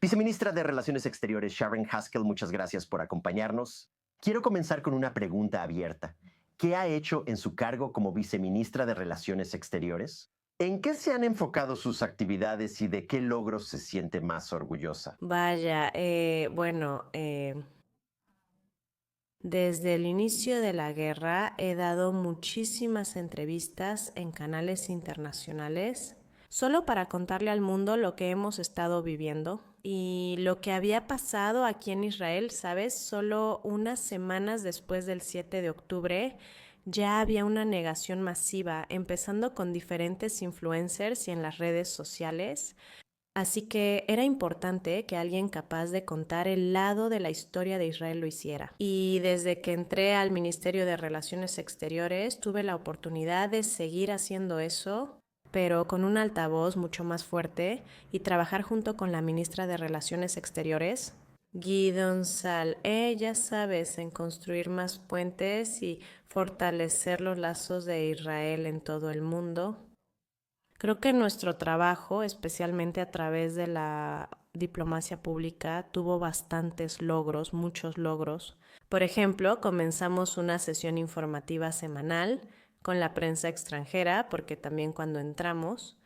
Viceministra de Relaciones Exteriores Sharon Haskell, muchas gracias por acompañarnos. Quiero comenzar con una pregunta abierta. ¿Qué ha hecho en su cargo como viceministra de Relaciones Exteriores? ¿En qué se han enfocado sus actividades y de qué logros se siente más orgullosa? Vaya, bueno, desde el inicio de la guerra he dado muchísimas entrevistas en canales internacionales, solo para contarle al mundo lo que hemos estado viviendo y lo que había pasado aquí en Israel, ¿sabes? Solo unas semanas después del 7 de octubre ya había una negación masiva, empezando con diferentes influencers y en las redes sociales. Así que era importante que alguien capaz de contar el lado de la historia de Israel lo hiciera. Y desde que entré al Ministerio de Relaciones Exteriores tuve la oportunidad de seguir haciendo eso, pero con un altavoz mucho más fuerte y trabajar junto con la ministra de Relaciones Exteriores, Gideon Sal, ya sabes, en construir más puentes y fortalecer los lazos de Israel en todo el mundo. Creo que nuestro trabajo, especialmente a través de la diplomacia pública, tuvo bastantes logros, muchos logros. Por ejemplo, comenzamos una sesión informativa semanal con la prensa extranjera, porque también cuando entramos,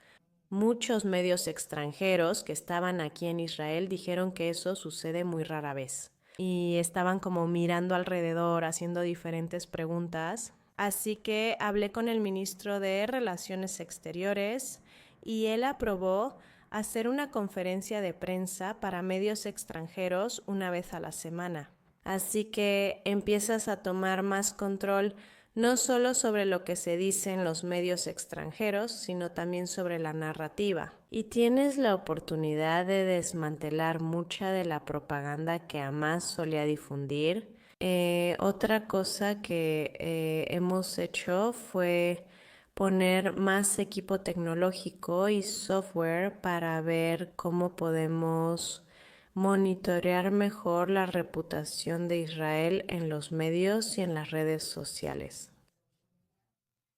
muchos medios extranjeros que estaban aquí en Israel dijeron que eso sucede muy rara vez. Y estaban como mirando alrededor, haciendo diferentes preguntas. Así que hablé con el ministro de Relaciones Exteriores y él aprobó hacer una conferencia de prensa para medios extranjeros una vez a la semana. Así que empiezas a tomar más control no solo sobre lo que se dice en los medios extranjeros, sino también sobre la narrativa. Y tienes la oportunidad de desmantelar mucha de la propaganda que Hamas solía difundir. Otra cosa que hemos hecho fue poner más equipo tecnológico y software para ver cómo podemos monitorear mejor la reputación de Israel en los medios y en las redes sociales.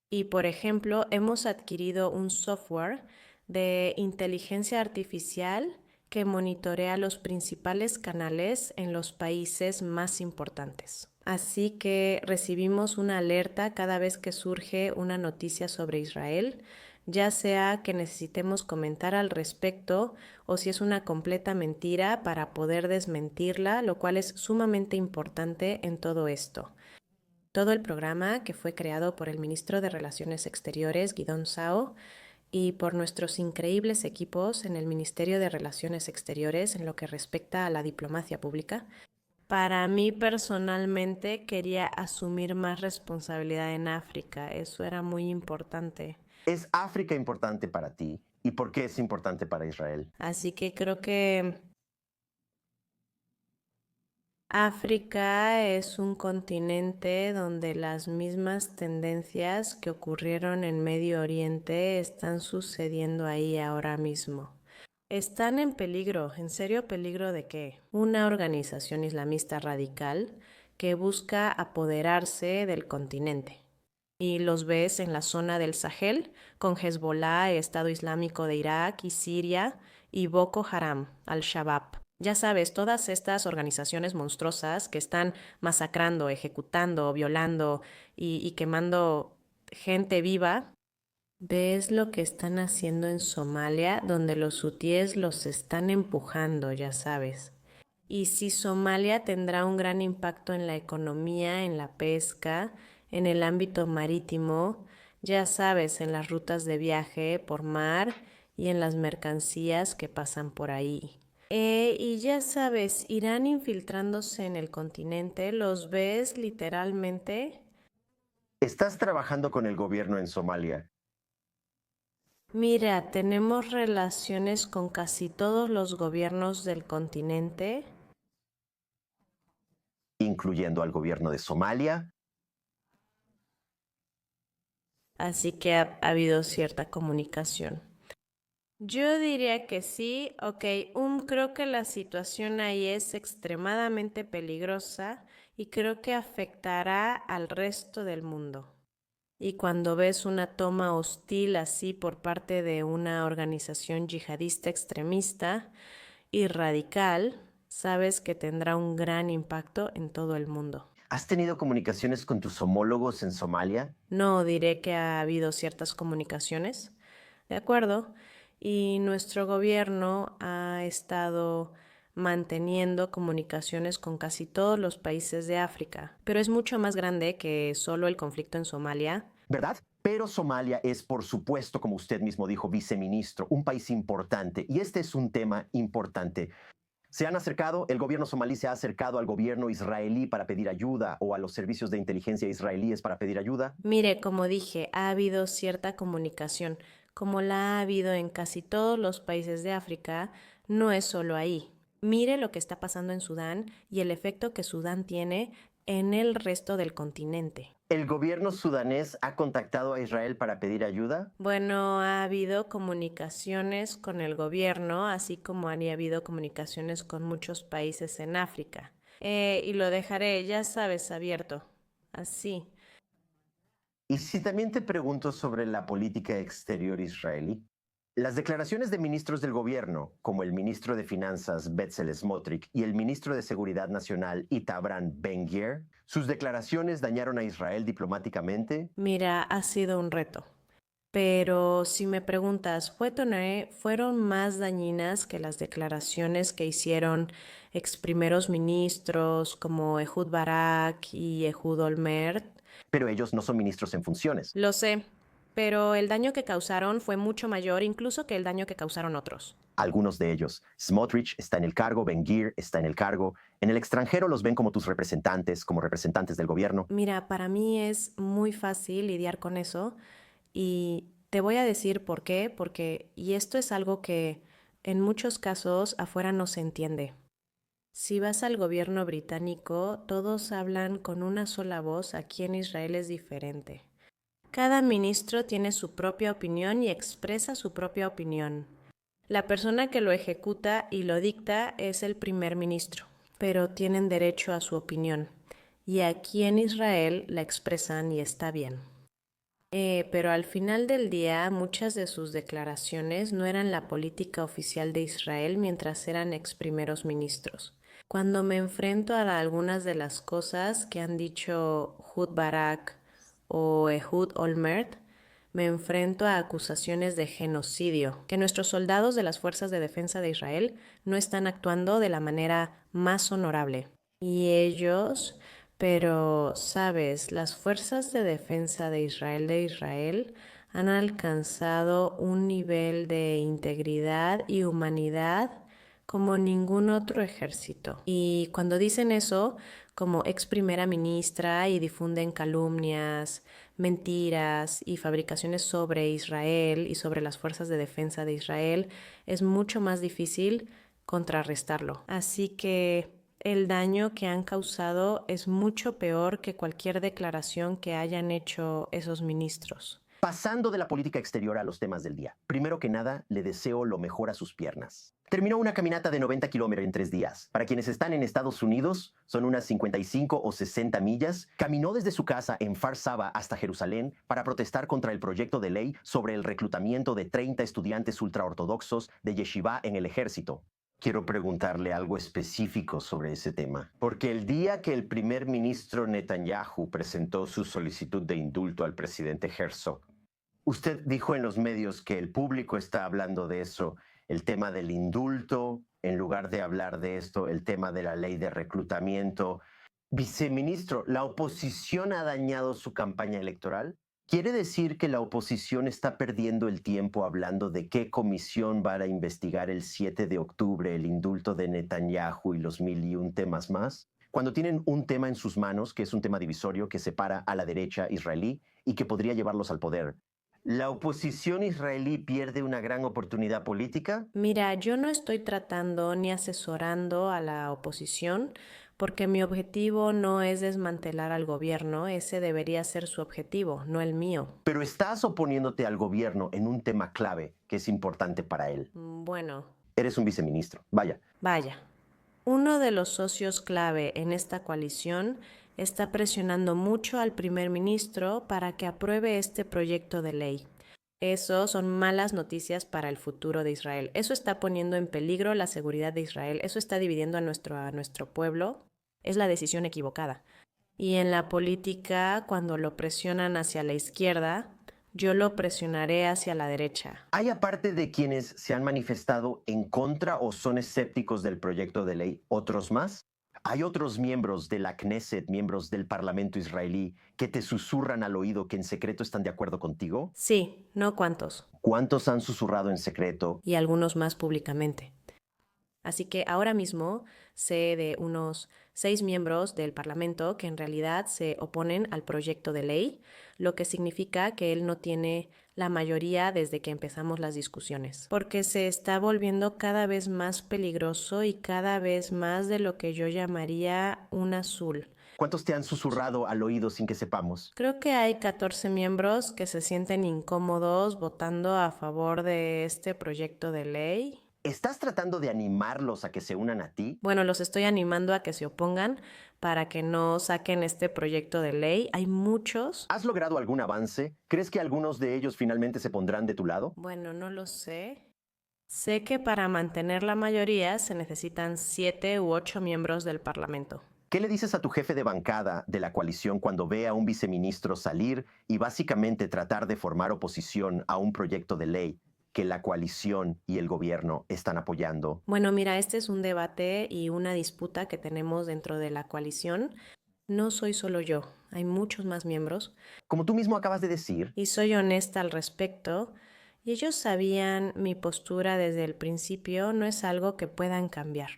Y por ejemplo, hemos adquirido un software de inteligencia artificial que monitorea los principales canales en los países más importantes. Así que recibimos una alerta cada vez que surge una noticia sobre Israel, ya sea que necesitemos comentar al respecto o si es una completa mentira para poder desmentirla, lo cual es sumamente importante en todo esto. Todo el programa, que fue creado por el ministro de Relaciones Exteriores, Guidón Sao, y por nuestros increíbles equipos en el Ministerio de Relaciones Exteriores en lo que respecta a la diplomacia pública. Para mí personalmente quería asumir más responsabilidad en África, eso era muy importante. ¿Es África importante para ti? ¿Y por qué es importante para Israel? Así que creo que África es un continente donde las mismas tendencias que ocurrieron en Medio Oriente están sucediendo ahí ahora mismo. Están en peligro, ¿en serio peligro de qué? Una organización islamista radical que busca apoderarse del continente. Y los ves en la zona del Sahel, con Hezbollah, Estado Islámico de Irak y Siria, y Boko Haram, Al-Shabaab. Ya sabes, todas estas organizaciones monstruosas que están masacrando, ejecutando, violando y quemando gente viva. ¿Ves lo que están haciendo en Somalia, donde los hutíes los están empujando, ya sabes? Y si Somalia tendrá un gran impacto en la economía, en la pesca, en el ámbito marítimo, ya sabes, en las rutas de viaje por mar y en las mercancías que pasan por ahí. Y ya sabes, irán infiltrándose en el continente, los ves literalmente. ¿Estás trabajando con el gobierno en Somalia, Mira, tenemos relaciones con casi todos los gobiernos del continente. incluyendo al gobierno de Somalia? Así que ha habido cierta comunicación. Yo diría que sí, ok, creo que la situación ahí es extremadamente peligrosa y creo que afectará al resto del mundo. Y cuando ves una toma hostil así por parte de una organización yihadista extremista, y radical, sabes que tendrá un gran impacto en todo el mundo. ¿Has tenido comunicaciones con tus homólogos en Somalia? No diré que ha habido ciertas comunicaciones, de acuerdo, y nuestro gobierno ha estado manteniendo comunicaciones con casi todos los países de África, pero es mucho más grande que solo el conflicto en Somalia. ¿Verdad? Pero Somalia es, por supuesto, como usted mismo dijo, viceministro, un país importante. Y este es un tema importante. El gobierno somalí se ha acercado al gobierno israelí para pedir ayuda o a los servicios de inteligencia israelíes para pedir ayuda. Mire, como dije, ha habido cierta comunicación, como la ha habido en casi todos los países de África, no es solo ahí. Mire lo que está pasando en Sudán y el efecto que Sudán tiene en el resto del continente. ¿El gobierno sudanés ha contactado a Israel para pedir ayuda? Bueno, ha habido comunicaciones con el gobierno, así como han habido comunicaciones con muchos países en África. Y lo dejaré, ya sabes, abierto. Así. Y si también te pregunto sobre la política exterior israelí, las declaraciones de ministros del gobierno, como el ministro de Finanzas Bezalel Smotrich y el ministro de Seguridad Nacional Itamar Ben-Gvir, sus declaraciones dañaron a Israel diplomáticamente. Mira, ha sido un reto. Pero si me preguntas, ¿fueron más dañinas que las declaraciones que hicieron ex primeros ministros como Ehud Barak y Ehud Olmert? Pero ellos no son ministros en funciones. Lo sé, pero el daño que causaron fue mucho mayor incluso que el daño que causaron otros. Algunos de ellos. Smotrich está en el cargo, Ben-Gvir está en el cargo. En el extranjero los ven como tus representantes, como representantes del gobierno. Mira, para mí es muy fácil lidiar con eso y te voy a decir por qué, y esto es algo que en muchos casos afuera no se entiende. Si vas al gobierno británico, todos hablan con una sola voz. Aquí en Israel es diferente. Cada ministro tiene su propia opinión y expresa su propia opinión. La persona que lo ejecuta y lo dicta es el primer ministro, pero tienen derecho a su opinión. Y aquí en Israel la expresan y está bien. Pero al final del día, muchas de sus declaraciones no eran la política oficial de Israel mientras eran ex primeros ministros. Cuando me enfrento a algunas de las cosas que han dicho Ehud Barak o Ehud Olmert, me enfrento a acusaciones de genocidio, que nuestros soldados de las Fuerzas de Defensa de Israel no están actuando de la manera más honorable. Y ellos, pero, sabes, las Fuerzas de Defensa de Israel han alcanzado un nivel de integridad y humanidad como ningún otro ejército. Y cuando dicen eso, como ex primera ministra, y difunden calumnias, mentiras y fabricaciones sobre Israel y sobre las fuerzas de defensa de Israel, es mucho más difícil contrarrestarlo. Así que el daño que han causado es mucho peor que cualquier declaración que hayan hecho esos ministros. Pasando de la política exterior a los temas del día. Primero que nada, le deseo lo mejor a sus piernas. Terminó una caminata de 90 kilómetros en 3 días. Para quienes están en Estados Unidos, son unas 55 o 60 millas. Caminó desde su casa en Kfar Saba hasta Jerusalén para protestar contra el proyecto de ley sobre el reclutamiento de 30 estudiantes ultraortodoxos de yeshiva en el ejército. Quiero preguntarle algo específico sobre ese tema, porque el día que el primer ministro Netanyahu presentó su solicitud de indulto al presidente Herzog, usted dijo en los medios que el público está hablando de eso, el tema del indulto, en lugar de hablar de esto, el tema de la ley de reclutamiento. Viceministro, ¿la oposición ha dañado su campaña electoral? ¿Quiere decir que la oposición está perdiendo el tiempo hablando de qué comisión va a investigar el 7 de octubre el indulto de Netanyahu y los 1001 temas más? Cuando tienen un tema en sus manos, que es un tema divisorio que separa a la derecha israelí y que podría llevarlos al poder, ¿la oposición israelí pierde una gran oportunidad política? Mira, yo no estoy tratando ni asesorando a la oposición porque mi objetivo no es desmantelar al gobierno, ese debería ser su objetivo, no el mío. Pero estás oponiéndote al gobierno en un tema clave que es importante para él. Bueno, Eres un viceministro. Vaya. Uno de los socios clave en esta coalición está presionando mucho al primer ministro para que apruebe este proyecto de ley. Eso son malas noticias para el futuro de Israel. Eso está poniendo en peligro la seguridad de Israel. Eso está dividiendo a nuestro pueblo. Es la decisión equivocada. Y en la política, cuando lo presionan hacia la izquierda, yo lo presionaré hacia la derecha. ¿Hay aparte de quienes se han manifestado en contra o son escépticos del proyecto de ley, otros más? ¿Hay otros miembros de la Knesset, miembros del Parlamento israelí, que te susurran al oído que en secreto están de acuerdo contigo? Sí, no cuantos. ¿Cuántos han susurrado en secreto? Y algunos más públicamente. Así que ahora mismo sé de unos 6 miembros del Parlamento que en realidad se oponen al proyecto de ley, lo que significa que él no tiene la mayoría desde que empezamos las discusiones, porque se está volviendo cada vez más peligroso y cada vez más de lo que yo llamaría un azul. ¿Cuántos te han susurrado al oído sin que sepamos? Creo que hay 14 miembros que se sienten incómodos votando a favor de este proyecto de ley. ¿Estás tratando de animarlos a que se unan a ti? Bueno, los estoy animando a que se opongan para que no saquen este proyecto de ley. Hay muchos. ¿Has logrado algún avance? ¿Crees que algunos de ellos finalmente se pondrán de tu lado? Bueno, no lo sé. Sé que para mantener la mayoría se necesitan 7 u 8 miembros del Parlamento. ¿Qué le dices a tu jefe de bancada de la coalición cuando ve a un viceministro salir y básicamente tratar de formar oposición a un proyecto de ley que la coalición y el gobierno están apoyando? Bueno, mira, este es un debate y una disputa que tenemos dentro de la coalición. No soy solo yo, hay muchos más miembros Como tú mismo acabas de decir, y soy honesta al respecto. Y ellos sabían mi postura desde el principio, no es algo que puedan cambiar.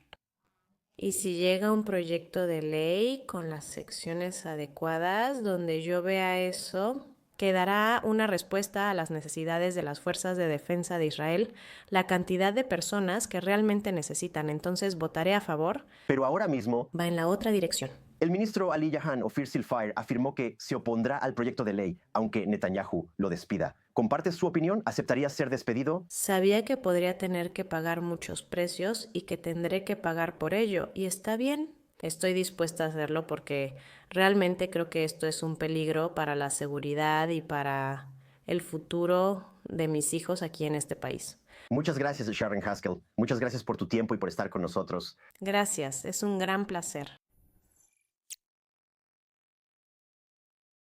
Y si llega un proyecto de ley con las secciones adecuadas, donde yo vea eso, quedará una respuesta a las necesidades de las fuerzas de defensa de Israel, la cantidad de personas que realmente necesitan. Entonces votaré a favor. pero ahora mismo Va en la otra dirección. el ministro Ali Yahan Ofir Silfair afirmó que se opondrá al proyecto de ley, aunque Netanyahu lo despida. ¿Compartes su opinión? ¿Aceptarías ser despedido? Sabía que podría tener que pagar muchos precios y que tendré que pagar por ello. Y está bien, estoy dispuesta a hacerlo porque realmente creo que esto es un peligro para la seguridad y para el futuro de mis hijos aquí en este país. Muchas gracias, Sharon Haskell. Muchas gracias por tu tiempo y por estar con nosotros. Gracias, es un gran placer.